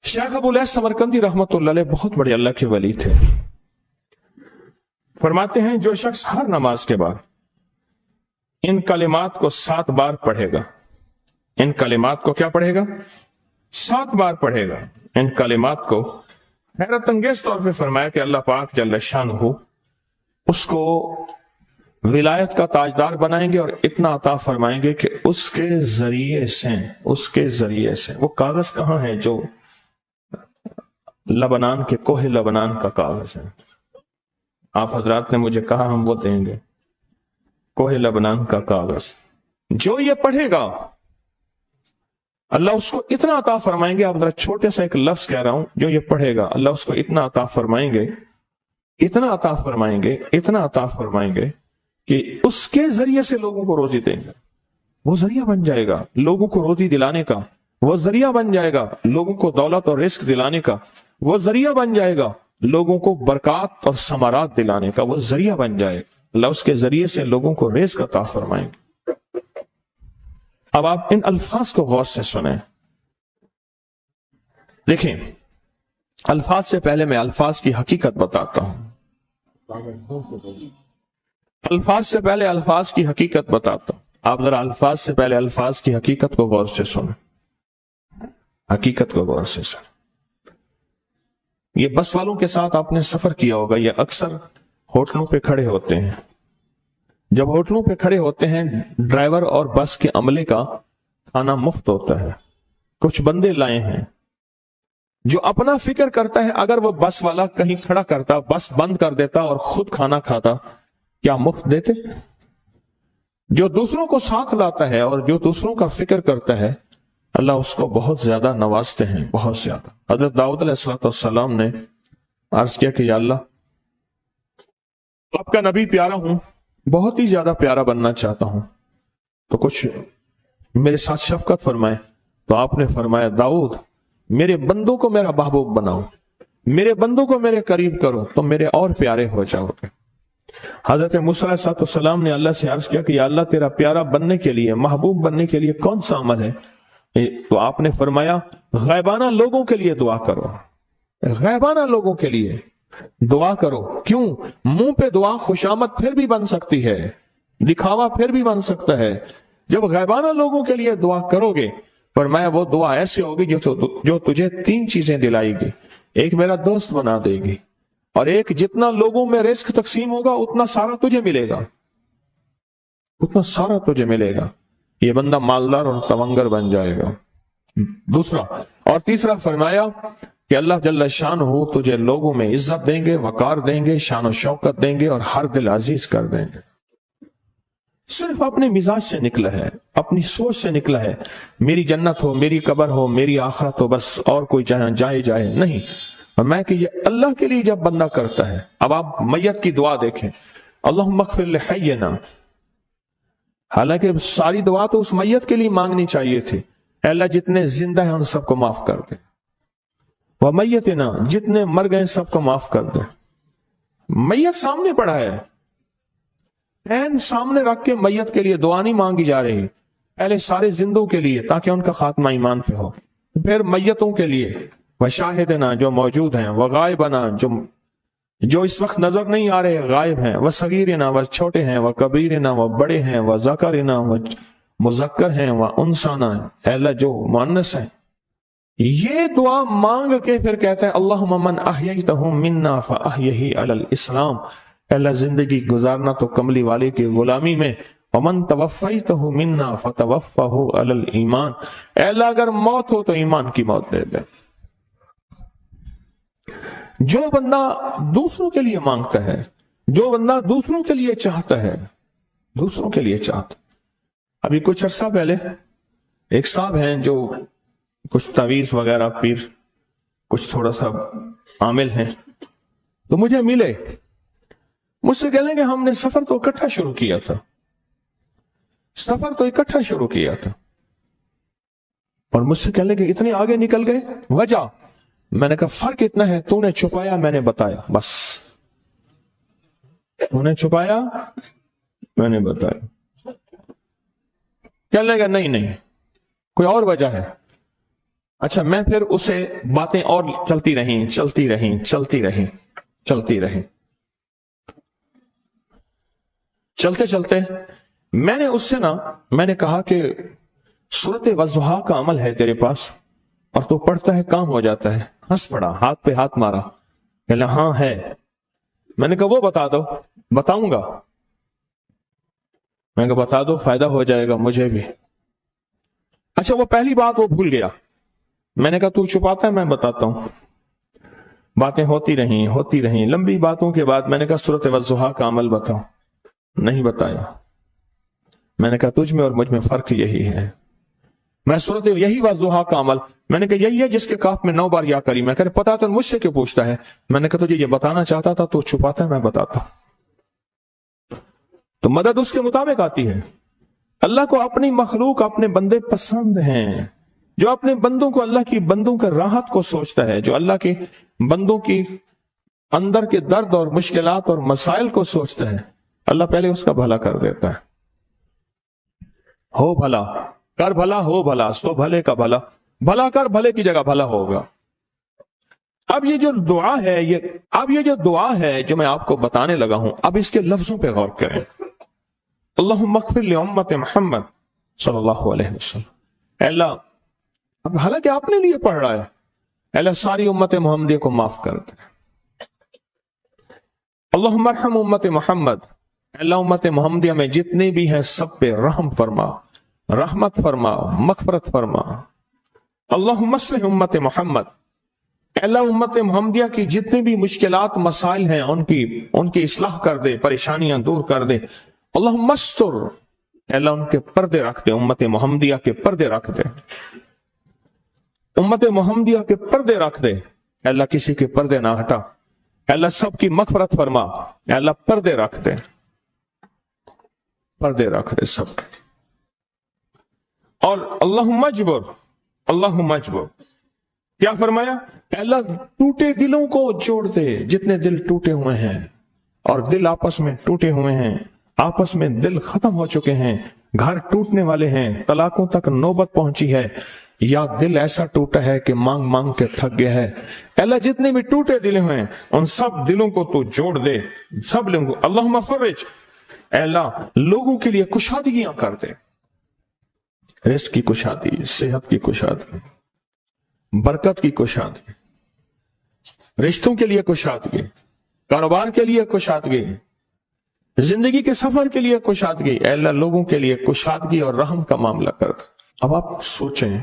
Sheikh Abu lace Samarqandi रहमतुल्लाह अलैह बहुत बड़े अल्लाह के वली थे। फरमाते हैं जो शख्स हर नमाज के बाद इन कलिमात को 7 बार पढ़ेगा, इन कलिमात को क्या पढ़ेगा? 7 बार पढ़ेगा। इन कलिमात को हैरत अंगेज तौर पे फरमाया कि अल्लाह पाक जल्ल शानहू उसको विलायत का ताजदार बनाएंगे और इतना अता फरमाएंगे कि उसके जरिए से वो कागज कहां है जो लबनान के कोहे लबनान का कागज है। आप हजरात ने मुझे कहा हम वो देंगे, कोहे लबनान का कागज। जो ये पढ़ेगा अल्लाह उसको इतना अता फरमाएंगे। आप जरा छोटे सा एक लफ्ज कह रहा हूं, जो ये पढ़ेगा अल्लाह उसको इतना अता फरमाएंगे, इतना अता फरमाएंगे, इतना अता फरमाएंगे कि उसके जरिए से लोगों को रोजी देंगे। वो जरिया बन जाएगा लोगों को रोजी दिलाने का, वो जरिया बन जाएगा लोगों को दौलत और रिस्क दिलाने का, वो जरिया बन जाएगा लोगों को बरकत और समारात दिलाने का, वो जरिया बन जाएगा। अल्लाह उसके जरिए से लोगों को रिस्क अता फरमाएंगे। अब आप इन अल्फाज को गौर से सुने। देखें, अल्फाज से पहले मैं अल्फाज की हकीकत बताता हूं। अल्फाज से पहले अल्फाज की हकीकत बताता हूं। आप जरा अल्फाज से पहले अल्फाज की हकीकत को गौर से सुने, हकीकत को गौर से सुने। ये बस वालों के साथ आपने सफर किया होगा, ये अक्सर होटलों पे खड़े होते हैं। जब होटलों पे खड़े होते हैं, ड्राइवर और बस के अमले का खाना मुफ्त होता है। कुछ बंदे लाए हैं जो अपना फिक्र करता है, अगर वो बस वाला कहीं खड़ा करता, बस बंद कर देता और खुद खाना खाता, क्या मुफ्त देते? जो दूसरों को साथ लाता है और जो दूसरों का फिक्र करता है, अल्लाह उसको बहुत ज्यादा नवाजते हैं, बहुत ज्यादा। हजरत दाऊद अलैहिस्सलाम ने अर्ज किया कि या अल्लाह, आपका नबी प्यारा हूं, बहुत ही ज्यादा प्यारा बनना चाहता हूं, तो कुछ मेरे साथ शफकत फरमाए। तो आपने फरमाया, दाऊद मेरे बंदों को मेरा महबूब बनाओ, मेरे बंदों को मेरे करीब करो, तो मेरे और प्यारे हो जाओगे। हजरत मूसा अलैहिस्सलाम ने अल्लाह से अर्ज किया कि या अल्लाह, तेरा प्यारा बनने के लिए, महबूब बनने के लिए कौन सा अमल है? तो आपने फरमाया, गैबाना लोगों के लिए दुआ करो, गैबाना लोगों के लिए दुआ करो। क्यों? मुंह पे दुआ खुशामद फिर भी बन सकती है, दिखावा फिर भी बन सकता है। जब गैबाना लोगों के लिए दुआ करोगे, फरमाया वो दुआ ऐसे होगी जो तुझे 3 चीजें दिलाएगी। एक मेरा दोस्त बना देगी, और एक जितना लोगों में रिस्क तकसीम होगा उतना सारा तुझे मिलेगा, उतना सारा तुझे मिलेगा। ये बंदा मालदार और तवंगर बन जाएगा। दूसरा और तीसरा फरमाया कि अल्लाह जल्ल शानहू तुझे लोगों में इज्जत देंगे, वकार देंगे, शान और शौकत देंगे और हर दिल अजीज कर देंगे। सिर्फ अपने मिजाज से निकला है, अपनी सोच से निकला है, मेरी जन्नत हो, मेरी कब्र हो, मेरी आखिरत हो, बस और कोई चाहे जाए जाए नहीं। और मैं कि ये अल्लाह के लिए जब बंदा करता है। अब आप मैयत की दुआ देखें, अल्लाहुम्मा अग़फ़िर लिहय्यिना, हालांकि सारी दुआ तो उस मैयत के लिए मांगनी चाहिए थी। अल्लाह जितने जिंदा हैं उन सबको माफ कर दे, वह मैयतना, जितने मर गए सबको माफ कर दे। मैयत सामने पड़ा है, ऐन सामने रख के मैयत के लिए दुआ नहीं मांगी जा रही। पहले सारे जिंदों के लिए ताकि उनका खात्मा ईमान पे हो, फिर मैयतों के लिए, वह शाहिदना जो मौजूद हैं, वह गायबना जो इस वक्त नजर नहीं आ रहे, गायब हैं, वह सगीरना वह छोटे हैं, वह कबीरना वह बड़े हैं, वह ज़करना वह मुज़क्कर हैं, वह उनसाना अल्लाह जो मुअन्नस है। ये दुआ मांग के फिर कहते हैं, अल्लाहुम्मा मन अहयैतहु मिन्ना फअहयिही अलल इस्लाम, अल्लाह जिंदगी गुजारना तो कमली वाले की गुलामी में, वमन तवफ़्फ़ैतहु मिन्ना फतवफ़्फ़हु अलल ईमान, अल्लाह अगर मौत हो तो ईमान की मौत दे दे। जो बंदा दूसरों के लिए मांगता है, जो बंदा दूसरों के लिए चाहता है, दूसरों के लिए चाहता। अभी कुछ अर्सा पहले एक साहब हैं जो कुछ तावीज वगैरह पीर कुछ थोड़ा सा आमिल हैं, तो मुझे मिले, मुझसे कह लेंगे हमने सफर तो इकट्ठा शुरू किया था, सफर तो इकट्ठा शुरू किया था, और मुझसे कह लेंगे इतने आगे निकल गए, वजह? मैंने कहा फर्क इतना है, तूने छुपाया मैंने बताया, बस तूने छुपाया मैंने बताया। कहने लगा नहीं नहीं कोई और वजह है। अच्छा, मैं फिर उसे बातें और चलती रहीं। चलते चलते मैंने कहा कि सूरत वज़्ज़ुहा का अमल है तेरे पास और तो पढ़ता है, काम हो जाता है। हंस पड़ा, हाथ पे हाथ मारा, कहला हाँ है। मैंने कहा वो बता दो। बताऊंगा। मैंने कहा बता दो, फायदा हो जाएगा मुझे भी। अच्छा, वो पहली बात वो भूल गया। मैंने कहा तू छुपाता है, मैं बताता हूं। बातें होती रहीं। लंबी बातों के बाद मैंने कहा सूरत वज़्ज़ुहा का अमल बताओ। नहीं बताया। मैंने कहा तुझ में और मुझ में फर्क यही है। मैं सूरत यही वज़्ज़ुहा का अमल, मैंने कहा यही है जिसके काफ में 9 बार या करी। मैं कह पता तो मुझसे क्यों पूछता है? मैंने कहा तुझे ये बताना चाहता था, तो छुपाता है, मैं बताता। तो मदद उसके मुताबिक आती है। अल्लाह को अपनी मखलूक, अपने बंदे पसंद हैं। जो अपने बंदों को, अल्लाह की बंदों का राहत को सोचता है, जो अल्लाह के बंदों की अंदर के दर्द और मुश्किलात और मसाइल को सोचता है, अल्लाह पहले उसका भला कर देता है। हो भला कर भला, हो भला सो भले का भला, भला कर भले की जगह भला होगा। अब ये जो दुआ है जो मैं आपको बताने लगा हूं, अब इसके लफ्जों पे गौर करें। अल्लाहुम्मा अग़फ़िर लि उम्मति मुहम्मद सल्लल्लाहु अलैहि वसल्लम। अल्लाह, अब हालांकि आपने लिए पढ़ रहा है, अल्लाह सारी उम्मत मुहम्मदिया को माफ कर दे। अल्लाहुम्मा अरहम उम्मति मुहम्मद, अल्लाह उम्मत मुहम्मदिया में जितने भी हैं सब पे रहम फरमा, रहमत फरमा, मग़फ़िरत फरमा। अल्लाहुम्मा अस्लिह उम्मत मुहम्मद, अल्लाह उम्मत मुहम्मदिया की जितनी भी मुश्किलात मसाइल हैं उनकी इस्लाह कर दे, परेशानियां दूर कर दे। अल्लाहुम्मा अस्तर, अल्लाह उनके पर्दे रख दे, उम्मत मुहम्मदिया के पर्दे रख दे, उम्मत मुहम्मदिया के पर्दे रख दे। अल्लाह किसी के पर्दे ना हटा, अल्लाह सबकी मग़फ़िरत फरमा, अल्लाह पर्दे रख दे, पर्दे रख दे सबके। और अल्लाहुम्मा अजबर, क्या फरमाया? अल्लाह टूटे दिलों को जोड़ दे, जितने दिल टूटे हुए हैं और दिल आपस में टूटे हुए हैं, आपस में दिल खत्म हो चुके हैं, घर टूटने वाले हैं, तलाकों तक नौबत पहुंची है, या दिल ऐसा टूटा है कि मांग मांग के थक गया है। अल्लाह जितने भी टूटे दिल हुए हैं उन सब दिलों को तू जोड़ दे, सब लोगों को। अल्लाहुम्मा फर्रिज, अल्लाह लोगों के लिए कुशादगियां कर दे, रिज़्क़ की कुशादगी, सेहत की कुशादगी, बरकत की कुशादगी, रिश्तों के लिए कुशादगी, कारोबार के लिए कुशादगी, जिंदगी के सफर के लिए कुशादगी। अल्लाह लोगों के लिए कुशादगी और रहम का मामला कर। अब आप सोचें,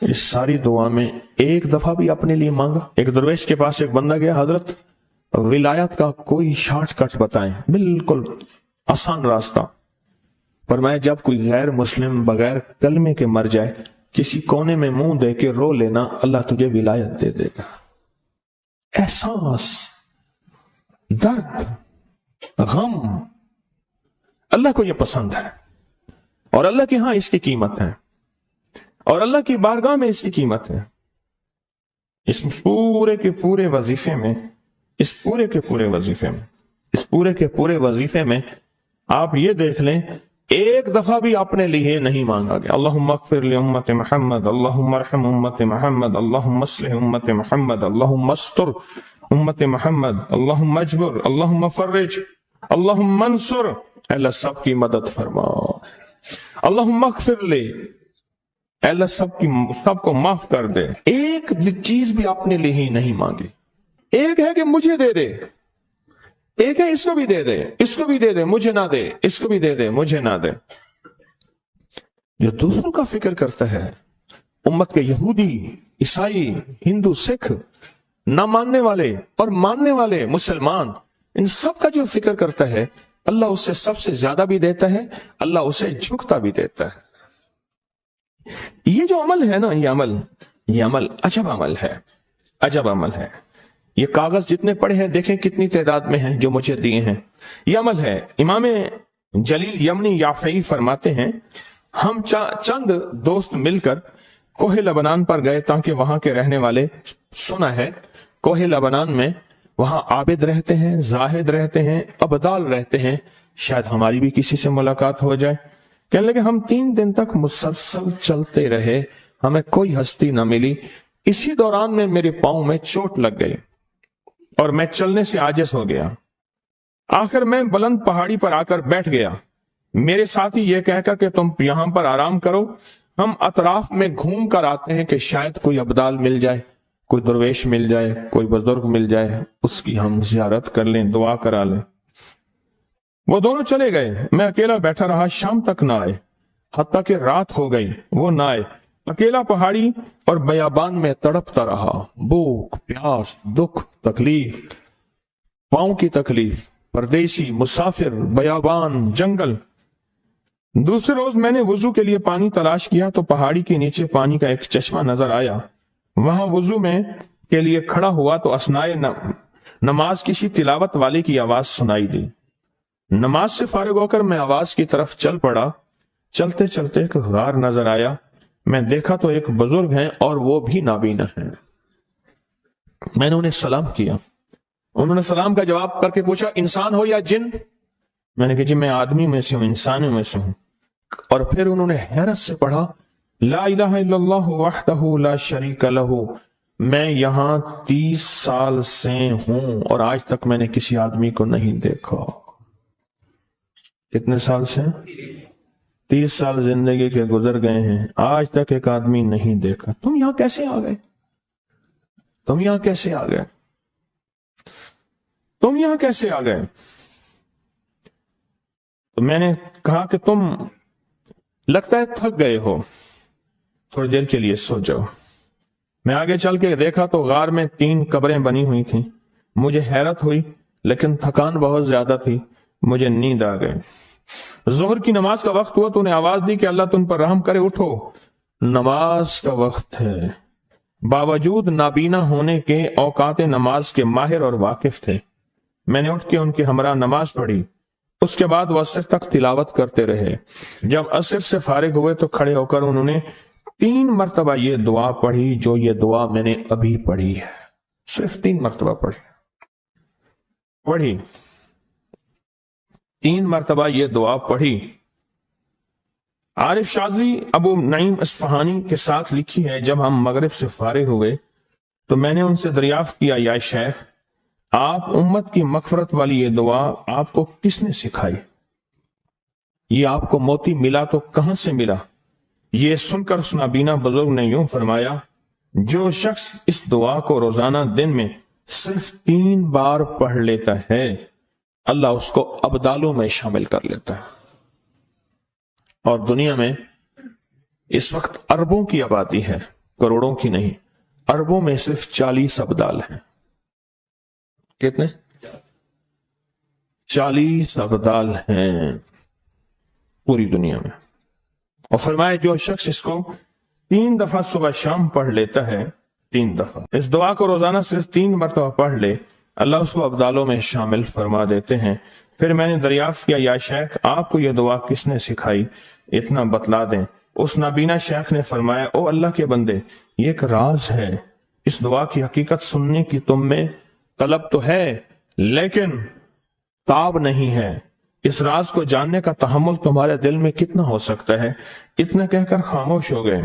इस सारी दुआ में एक दफा भी अपने लिए मांगा? एक दरवेश के पास एक बंदा गया, हजरत विलायत का कोई शॉर्टकट बताएं, बिल्कुल आसान रास्ता। फरमाया जब कोई गैर मुस्लिम बगैर कलमे के मर जाए, किसी कोने में मुंह दे के रो लेना, अल्लाह तुझे विलायत दे देगा। एहसास, दर्द, गम, अल्लाह को यह पसंद है और अल्लाह के यहां इसकी कीमत है और अल्लाह की बारगाह में इसकी कीमत है। इस पूरे के पूरे वजीफे में आप ये देख लें, एक दफा भी अपने लिए नहीं मांगा गया। अल्लाहुम्मा अग़फ़िर लि उम्मति मुहम्मद, अल्लाहुम्मा अरहम उम्मति मुहम्मद, अल्लाहुम्मा अस्लिह उम्मति मुहम्मद, अल्लाहुम्मा अस्तर उम्मति मुहम्मद, अल्लाहुम्मा अजबर, अल्लाहुम्मा फर्रिज, अल्लाहुम्मा अंसुर, अल्लाह सबकी मदद फरमा। अल्लाहुम्मा अग़फ़िर लि, अल्लाह सबको माफ कर दे। एक चीज भी अपने लिए ही नहीं मांगी। एक है कि मुझे दे दे, एक है इसको भी दे दे, इसको भी दे दे, मुझे ना दे, इसको भी दे दे, मुझे ना दे। जो दूसरों का फिक्र करता है, उम्मत के यहूदी, ईसाई, हिंदू, सिख, ना मानने वाले और मानने वाले मुसलमान, इन सब का जो फिक्र करता है, अल्लाह उसे सबसे ज्यादा भी देता है, अल्लाह उसे झुकता भी देता है। ये जो अमल है ना, ये अमल अजब अमल है। ये कागज जितने पड़े हैं देखें कितनी तादाद में हैं जो मुझे दिए हैं। ये अमल है। इमाम जलील यमनी याफ़ई फरमाते हैं, हम चंद दोस्त मिलकर कोहे लबनान पर गए ताकि वहां के रहने वाले, सुना है कोहे लबनान में वहां आबिद रहते हैं, जाहिद रहते हैं, अबदाल रहते हैं, शायद हमारी भी किसी से मुलाकात हो जाए। कहने लगे हम 3 दिन तक मुसलसल चलते रहे, हमें कोई हस्ती न मिली। इसी दौरान में मेरे पांव में चोट लग गई और मैं चलने से आजिज हो गया। आखिर मैं बुलंद पहाड़ी पर आकर बैठ गया। मेरे साथी ये कहकर कि तुम यहां पर आराम करो, हम अतराफ में घूम कर आते हैं कि शायद कोई अब्दाल मिल जाए, कोई दरवेश मिल जाए, कोई बुजुर्ग मिल जाए, उसकी हम जियारत कर लें, दुआ करा लें। वो दोनों चले गए, मैं अकेला बैठा रहा। शाम तक ना आए, हत्ता कि रात हो गई, वो ना आए। अकेला पहाड़ी और बयाबान में तड़पता रहा। भूख, प्यास, दुख, तकलीफ, पांव की तकलीफ, परदेशी, मुसाफिर, बयाबान, जंगल। दूसरे रोज मैंने वुजू के लिए पानी तलाश किया तो पहाड़ी के नीचे पानी का एक चश्मा नजर आया। वहां वुजू में के लिए खड़ा हुआ तो असनाए नमाज किसी तिलावत वाले की आवाज सुनाई दी। नमाज से फारिग होकर मैं आवाज की तरफ चल पड़ा। चलते चलते एक गार नजर आया। मैं देखा तो एक बुजुर्ग हैं और वो भी नाबीना हैं। मैंने उन्हें सलाम किया। उन्होंने सलाम का जवाब करके पूछा, इंसान हो या जिन? मैंने कहा, जी मैं आदमी में से हूं, इंसानों में से हूं। और फिर उन्होंने हैरत से पढ़ा, ला इलाहा इल्लल्लाह वहदहू ला शरीक लहू। मैं यहां 30 साल से हूं और आज तक मैंने किसी आदमी को नहीं देखा। कितने साल से? 30 साल जिंदगी के गुजर गए हैं, आज तक एक आदमी नहीं देखा। तुम यहां कैसे आ गए? तुम यहां कैसे आ गए? तुम यहां कैसे आ गए? तो मैंने कहा कि तुम लगता है थक गए हो, थोड़ी देर के लिए सो जाओ। मैं आगे चल के देखा तो गार में 3 कब्रें बनी हुई थी। मुझे हैरत हुई लेकिन थकान बहुत ज्यादा थी, मुझे नींद आ गई। जोहर की नमाज का वक्त हुआ तो उन्हें आवाज दी कि अल्लाह तुम पर रहम करे, उठो, नमाज का वक्त है। बावजूद नाबीना होने के औकात नमाज के माहिर और वाकिफ थे। मैंने उठ के उनके हमरा नमाज पढ़ी। उसके बाद वो असर तक तिलावत करते रहे। जब असर से फारिग हुए तो खड़े होकर उन्होंने 3 मरतबा ये दुआ पढ़ी, जो ये दुआ मैंने अभी पढ़ी है। सिर्फ 3 मरतबा पढ़ी 3 मरतबा ये दुआ पढ़ी। आरिफ शाज़ली अबू नईम इस्फहानी के साथ लिखी है, जब हम मगरिब से फारिग हुए तो मैंने उनसे दरियाफ्त किया, या शेख, आप उम्मत की मगफरत वाली ये दुआ आपको किसने सिखाई? ये आपको मोती मिला तो कहां से मिला? ये सुनकर उस नाबीना बुजुर्ग ने यूं फरमाया, जो शख्स इस दुआ को रोजाना दिन में सिर्फ 3 बार पढ़ लेता है, अल्लाह उसको अब्दालों में शामिल कर लेता है। और दुनिया में इस वक्त अरबों की आबादी है, करोड़ों की नहीं। अरबों में सिर्फ 40 अब्दाल हैं। कितने? 40 अब्दाल हैं पूरी दुनिया में। और फरमाया, जो शख्स इसको 3 दफा सुबह शाम पढ़ लेता है, 3 दफा इस दुआ को रोजाना सिर्फ 3 मरतबा पढ़ ले, अल्लाह उसको अब्दालों में शामिल फरमा देते हैं। फिर मैंने दरियाफ्त किया, या शेख, आपको यह दुआ किसने सिखाई? इतना बतला दें। उस नाबीना शेख ने फरमाया, ओ अल्लाह के बंदे, ये एक राज है। इस दुआ की हकीकत सुनने की तुम में तलब तो है, लेकिन ताब नहीं है। इस राज को जानने का तहम्मुल तुम्हारे दिल में कितना हो सकता है? इतना कहकर खामोश हो गए।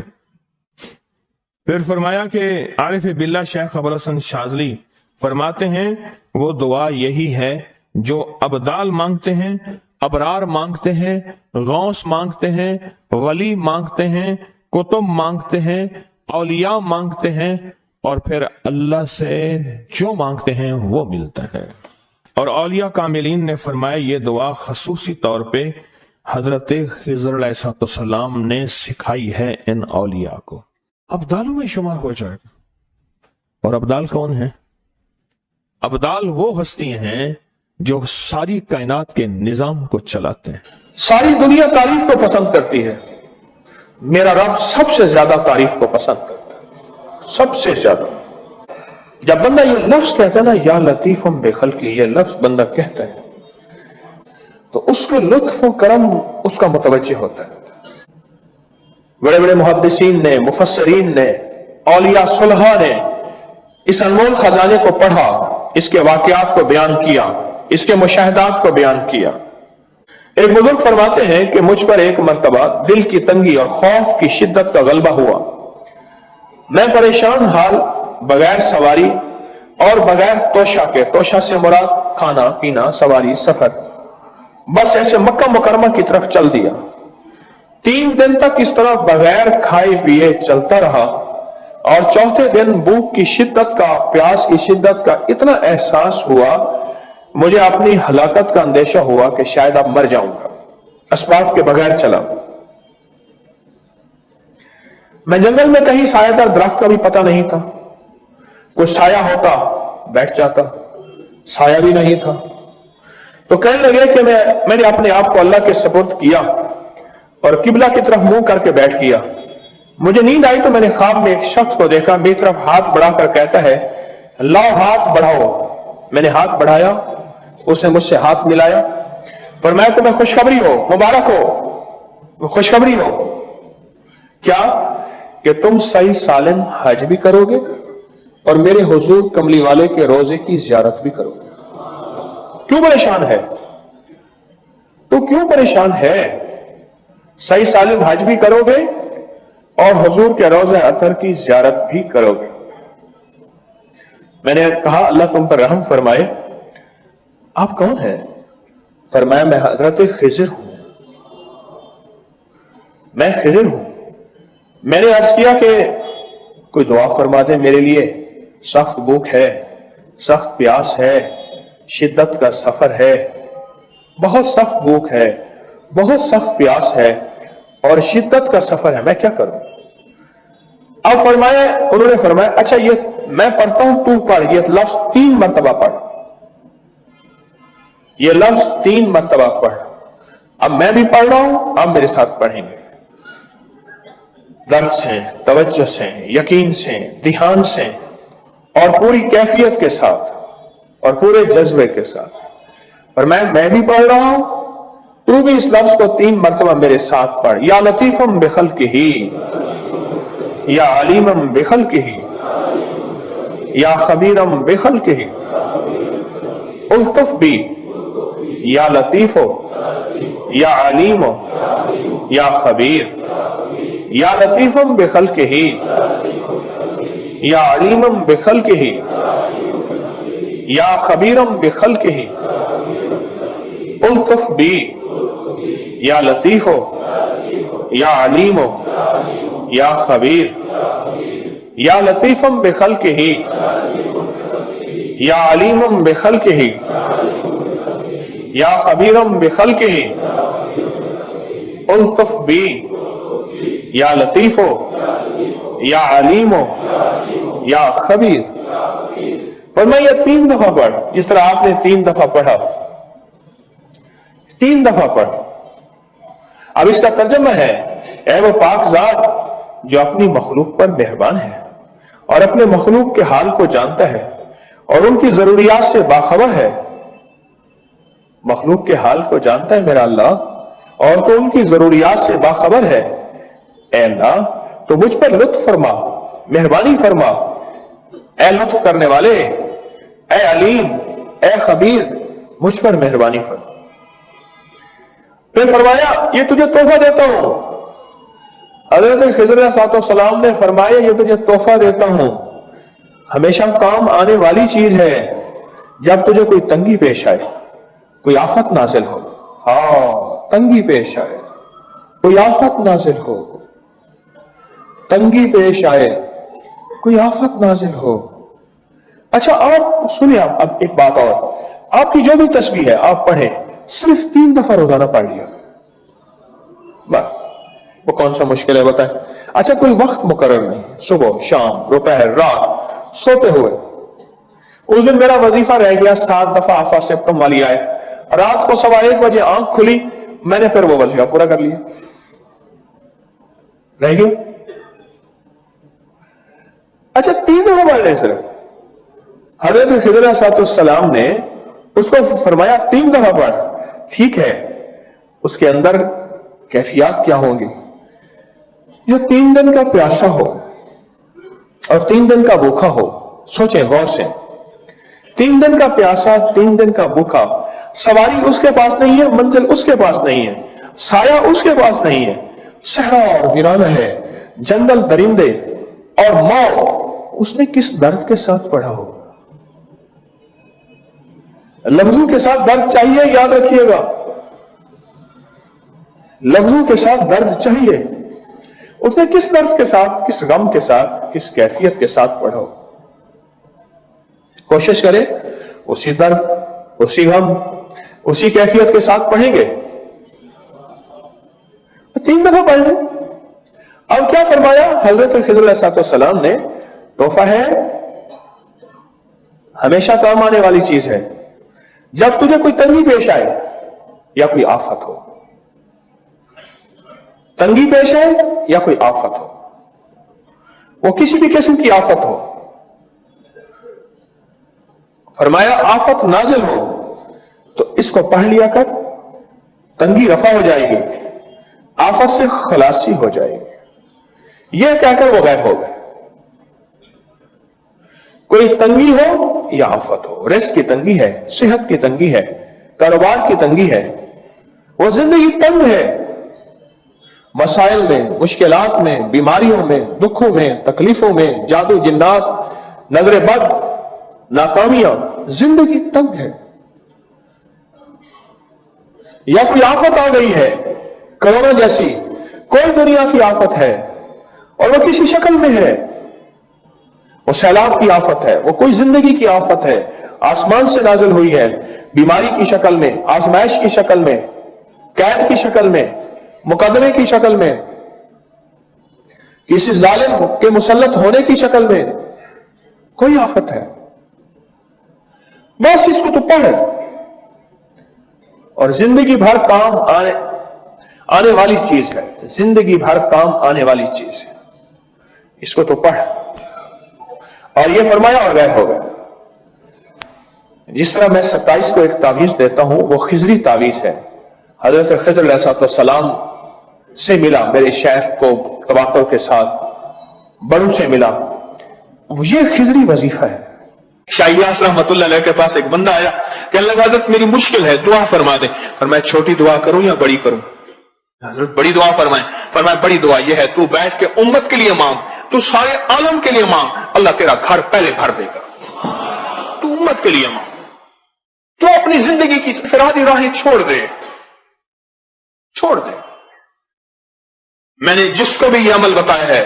फिर फरमाया कि आरिफ बिल्ला शेख अबुल हसन शाज़ली फरमाते हैं, वो दुआ यही है जो अब्दाल मांगते हैं, अबरार मांगते हैं, गौस मांगते हैं, वली मांगते हैं, कुतुब मांगते हैं, औलिया मांगते हैं, और फिर अल्लाह से जो मांगते हैं वो मिलता है। और औलिया कामिलीन ने फरमाया, ये दुआ खसूसी तौर पे हजरत खिज़र अलैहिस्सलाम ने सिखाई है इन औलिया को। अब्दालों में शुमार हो जाएगा। और अब्दाल कौन है? अब्दाल वो हस्तियां हैं जो सारी कायनात के निजाम को चलाते हैं। सारी दुनिया तारीफ को पसंद करती है, मेरा रब सबसे ज्यादा तारीफ को पसंद करता है, सबसे ज्यादा। जब बंदा ये लफ्ज कहता है ना, या लतीफुम बेखल्की, ये लफ्ज बंदा कहता है तो उसके लुत्फ और करम उसका मुतवज्जे होता है। बड़े बड़े मुहद्दिसीन ने, मुफस्सरीन ने, औलिया सुलहा ने इस अनमोल खजाने को पढ़ा, इसके वाकयात को बयान किया, इसके मुशाहिदात को बयान किया। एक बुजुर्ग फरमाते हैं कि मुझ पर एक मर्तबा दिल की तंगी और खौफ की शिद्दत का गलबा हुआ। میں پریشان حال بغیر سواری اور بغیر توشہ کے، توشہ سے مراد کھانا پینا، سواری، سفر، بس ایسے مکہ مکرمہ کی طرف چل دیا۔ 3 دن تک اس طرح بغیر کھائے پیے چلتا رہا، اور چوتھے دن بھوک کی شدت کا، پیاس کی شدت کا اتنا احساس ہوا، مجھے اپنی ہلاکت کا اندیشہ ہوا کہ شاید اب مر جاؤں گا، اسباب کے بغیر چلا۔ میں جنگل میں کہیں سایہ دار درخت کا بھی پتہ نہیں تھا، کوئی سایہ ہوتا بیٹھ جاتا، سایہ بھی نہیں تھا۔ تو کہنے لگے کہ میں نے اپنے آپ کو اللہ کے سپرد کیا اور قبلہ کی طرف منہ کر کے بیٹھ گیا۔ مجھے نیند آئی تو میں نے خواب میں ایک شخص کو دیکھا، میری طرف ہاتھ بڑھا کر کہتا ہے لاؤ ہاتھ بڑھاؤ۔ میں نے ہاتھ بڑھایا، اس نے مجھ سے ہاتھ ملایا، فرمایا تمہیں خوشخبری ہو، مبارک ہو، خوشخبری ہو کیا کہ تم صحیح سالم حج بھی کرو گے اور میرے حضور کملی والے کے روزے کی زیارت بھی کرو گے۔ کیوں پریشان ہے؟ تو کیوں پریشان ہے؟ صحیح سالم حج بھی کرو گے اور حضور کے روزہ اطہر کی زیارت بھی کرو گے۔ میں نے کہا اللہ تم پر رحم فرمائے، آپ کون ہیں؟ فرمایا میں حضرت خضر ہوں، میں خضر ہوں۔ میں نے عرض کیا کہ کوئی دعا فرما دے میرے لیے، سخت بھوک ہے، سخت پیاس ہے، شدت کا سفر ہے، بہت سخت بھوک ہے، بہت سخت پیاس ہے اور شدت کا سفر ہے، میں کیا کروں؟ اب انہوں نے فرمایا اچھا یہ میں پڑھتا ہوں تو پڑھ، یہ لفظ 3 مرتبہ پڑھ، یہ لفظ 3 مرتبہ پڑھ۔ اب میں بھی پڑھ رہا ہوں، آپ میرے ساتھ پڑھیں گے، درد سے، توجہ سے، یقین سے، دھیان سے اور پوری کیفیت کے ساتھ اور پورے جذبے کے ساتھ۔ اور میں بھی پڑھ رہا ہوں، تو بھی اس لفظ کو 3 مرتبہ میرے ساتھ پڑھ۔ یا لطیفم بخلقہ، یا علیمم بخلقہ، یا خبیرم بخلقہ، الطف بی، یا لطیف، یا علیم، یا خبیر، یا لطیفم بخلقہ، یا علیمم بخلقہ، یا خبیرم بخلقہ، الطف بی، یا لطیف، یا علیم، یا خبیر، یا لطیفم بخلقہ، یا علیمم بخلقہ، یا خبیرم بخلقہ، الطف بی، یا لطیف، یا علیم، یا خبیر۔ فرمایا یہ 3 دفعہ پڑھ، جس طرح آپ نے 3 دفعہ پڑھا، 3 دفعہ پڑھ۔ اب اس کا ترجمہ ہے اے وہ پاک ذات جو اپنی مخلوق پر مہربان ہے اور اپنے مخلوق کے حال کو جانتا ہے اور ان کی ضروریات سے باخبر ہے، مخلوق کے حال کو جانتا ہے میرا اللہ اور تو ان کی ضروریات سے باخبر ہے، اے اللہ تو مجھ پر لطف فرما، مہربانی فرما، اے لطف کرنے والے، اے علیم، اے خبیر، مجھ پر مہربانی فرما۔ پھر فرمایا یہ تجھے تحفہ دیتا ہوں۔ حضرت خضر علیہ السلام نے فرمایا یہ تجھے تحفہ دیتا ہوں، ہمیشہ کام آنے والی چیز ہے جب تجھے کوئی تنگی پیش آئے، کوئی آفت نازل ہو۔ ہاں، تنگی پیش آئے، کوئی آفت نازل ہو، تنگی پیش آئے، کوئی آفت نازل ہو۔ اچھا آپ سنیں، اب ایک بات اور، آپ کی جو بھی تسبیح ہے آپ پڑھیں، صرف 3 دفعہ روزانہ پڑھ لیا بس، وہ کون سا مشکل ہے بتائیں؟ اچھا کوئی وقت مقرر نہیں، صبح، شام، دوپہر، رات، سوتے ہوئے۔ اس دن میرا وظیفہ رہ گیا 7 دفعہ آفا سپتم والی آئے، رات کو 1:15 بجے آنکھ کھلی، میں نے پھر وہ وظیفہ پورا کر لیا، رہ گیا۔ اچھا 3 دفعہ پڑھ لیں صرف۔ حضرت خضر علیہ السلام نے اس کو فرمایا 3 دفعہ پڑھ، ٹھیک ہے، اس کے اندر کیفیات کیا ہوں گی؟ جو 3 دن کا پیاسا ہو اور 3 دن کا بھوکا ہو، سوچیں غور سے، 3 دن کا پیاسا، 3 دن کا بھوکا، سواری اس کے پاس نہیں ہے، منزل اس کے پاس نہیں ہے، سایہ اس کے پاس نہیں ہے، صحرا اور ویرانہ ہے، جنگل درندے اور موت اس نے کس درد کے ساتھ پڑھا ہوگا. لفظوں کے ساتھ درد چاہیے, یاد رکھیے گا, لفظوں کے ساتھ درد چاہیے. اس نے کس درد کے ساتھ, کس غم کے ساتھ, کس کیفیت کے ساتھ پڑھا ہوگا. کوشش کرے اسی درد, اسی غم, اسی کیفیت کے ساتھ پڑھیں گے. 3 دفعہ پڑھ لیں. اب کیا فرمایا حضرت خضر علیہ السلام نے, تحفہ ہے, ہمیشہ کام آنے والی چیز ہے. جب تجھے کوئی تنگی پیش آئے یا کوئی آفت ہو, تنگی پیش آئے یا کوئی آفت ہو, وہ کسی بھی قسم کی آفت ہو, فرمایا آفت نازل ہو تو اس کو پڑھ لیا کر, تنگی رفع ہو جائے گی, آفت سے خلاصی ہو جائے گی. یہ کہہ کر وہ غائب ہو گئے. کوئی تنگی ہو یا آفت ہو, رزق کی تنگی ہے, صحت کی تنگی ہے, کاروبار کی تنگی ہے, وہ زندگی تنگ ہے, مسائل میں, مشکلات میں, بیماریوں میں, دکھوں میں, تکلیفوں میں, جادو جنات, نظر بد, ناکامیاں, زندگی تنگ ہے. یا کوئی آفت آ گئی ہے, کرونا جیسی کوئی دنیا کی آفت ہے اور وہ کسی شکل میں ہے, وہ سیلاب کی آفت ہے, وہ کوئی زندگی کی آفت ہے, آسمان سے نازل ہوئی ہے, بیماری کی شکل میں, آزمائش کی شکل میں, قید کی شکل میں, مقدمے کی شکل میں, کسی ظالم کے مسلط ہونے کی شکل میں, کوئی آفت ہے, بس اس کو تو پڑھ, اور زندگی بھر کام آنے والی چیز ہے, زندگی بھر کام آنے والی چیز ہے, اس کو تو پڑھ. اور یہ فرمایا اور غائب ہو گیا. جس طرح میں 27 کو ایک تعویذ دیتا ہوں, وہ خضری تعویذ ہے. حضرت خضر علیہ السلام سے ملا, میرے شیخ کو تواتر کے ساتھ بڑوں سے ملا, یہ خضری وظیفہ ہے. شاہ الیاس رحمت اللہ علیہ کے پاس ایک بندہ آیا کہ اللہ حضرت میری مشکل ہے, دعا فرما دے. فرمایا چھوٹی دعا کروں یا بڑی کروں؟ حضرت بڑی دعا فرمائیں. فرمایا بڑی دعا یہ ہے, تو بیٹھ کے امت کے لیے مانگ, تو سارے عالم کے لیے مانگ, اللہ تیرا گھر پہلے بھر دے گا. تو امت کے لیے مانگ, تو اپنی زندگی کی فرادی راہیں چھوڑ دے, چھوڑ دے. میں نے جس کو بھی یہ عمل بتایا ہے,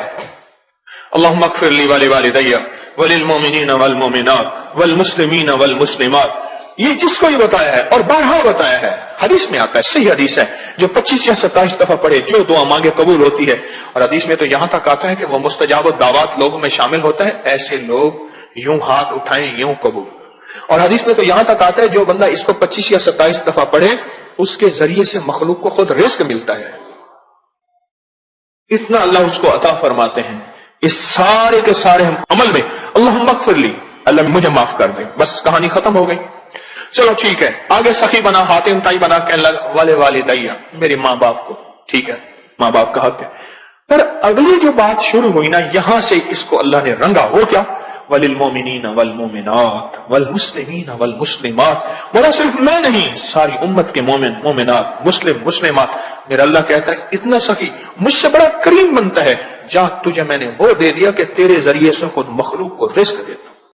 اللہم اغفر لی ولوالدی وللمؤمنین والمؤمنات والمسلمین والمسلمات, یہ جس کو یہ بتایا ہے اور بارہا بتایا ہے, حدیث میں آتا ہے, صحیح حدیث ہے, جو 25 یا 27 دفعہ پڑھے جو دعا مانگے قبول ہوتی ہے. اور حدیث میں تو یہاں تک آتا ہے کہ وہ مستجاب الدعوات لوگوں میں شامل ہوتا ہے, ایسے لوگ یوں ہاتھ اٹھائیں یوں قبول. اور حدیث میں تو یہاں تک آتا ہے جو بندہ اس کو 25 یا 27 دفعہ پڑھے اس کے ذریعے سے مخلوق کو خود رزق ملتا ہے. اتنا اللہ اس کو عطا فرماتے ہیں. اس سارے کے سارے عمل میں اللہم اغفر لی, اللہ مجھے معاف کر دے, بس کہانی ختم ہو گئی. چلو ٹھیک ہے, آگے سخی بنا, حاتم تائی بنا, کہنے لگا والے والدیا, میرے ماں باپ کو, ٹھیک ہے ماں باپ کا حق ہے. پر اگلی جو بات شروع ہوئی نا, یہاں سے اس کو اللہ نے رنگا. وہ کیا؟ وللمؤمنین والمؤمنات والمسلمین والمسلمات. بولا صرف میں نہیں, ساری امت کے مومن مومنات, مسلم مسلمات. میرا اللہ کہتا ہے اتنا سخی, مجھ سے بڑا کریم بنتا ہے, جا تجھے میں نے وہ دے دیا کہ تیرے ذریعے سے خود مخلوق کو رزق دے.